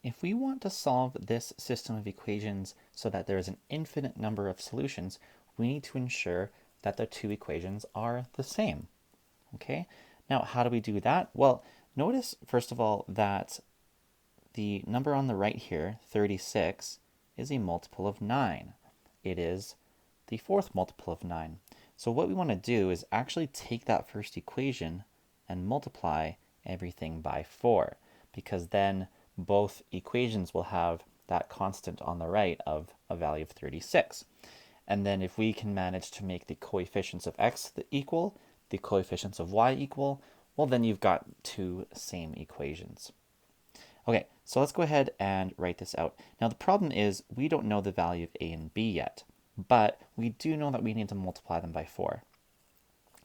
if we want to solve this system of equations so that there is an infinite number of solutions, we need to ensure that the two equations are the same. Okay, now how do we do that? Well, notice first of all that the number on the right here, 36, is a multiple of 9. It is the fourth multiple of 9. So what we want to do is actually take that first equation and multiply everything by 4, because then both equations will have that constant on the right of a value of 36. And then if we can manage to make the coefficients of x equal, the coefficients of y equal, well, then you've got two same equations. Okay, so let's go ahead and write this out. Now the problem is we don't know the value of a and b yet, but we do know that we need to multiply them by 4.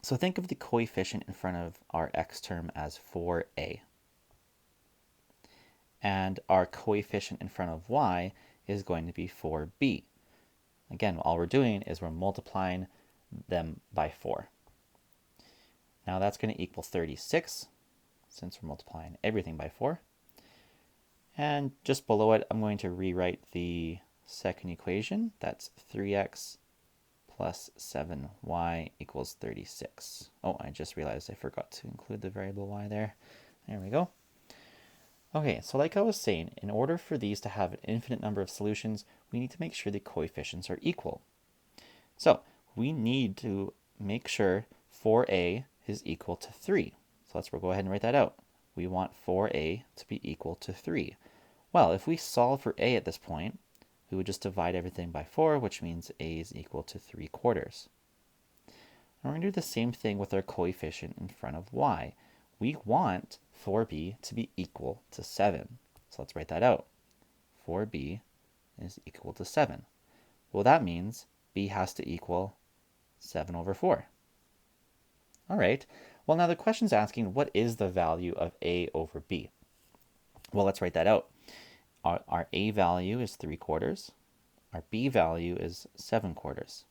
So think of the coefficient in front of our x term as 4a. And our coefficient in front of y is going to be 4b. Again, all we're doing is we're multiplying them by 4. Now that's going to equal 36, since we're multiplying everything by 4. And just below it, I'm going to rewrite the second equation. That's 3x plus 7y equals 36. Oh, I just realized I forgot to include the variable y there. There we go. Okay, so like I was saying, in order for these to have an infinite number of solutions, we need to make sure the coefficients are equal. So we need to make sure 4a is equal to 3. So let's go ahead and write that out. We want 4a to be equal to 3. Well, if we solve for a at this point, we would just divide everything by 4, which means a is equal to 3/4. And we're going to do the same thing with our coefficient in front of y. We want 4b to be equal to 7. So let's write that out. 4b is equal to 7. Well, that means b has to equal 7/4. All right. Well, now the question's asking, what is the value of a over b? Well, let's write that out. Our a value is 3/4. Our b value is 7/4.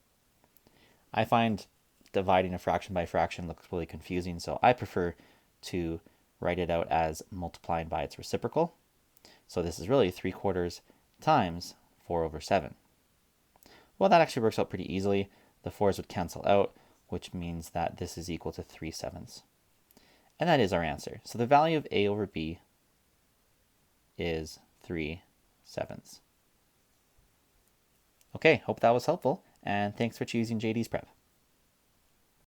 I find dividing a fraction by fraction looks really confusing, so I prefer to write it out as multiplying by its reciprocal. So this is really 3/4 times 4/7. Well, that actually works out pretty easily. The 4's would cancel out, which means that this is equal to 3/7. And that is our answer. So the value of a over b is 3/7. Okay, hope that was helpful, and thanks for choosing JD's Prep.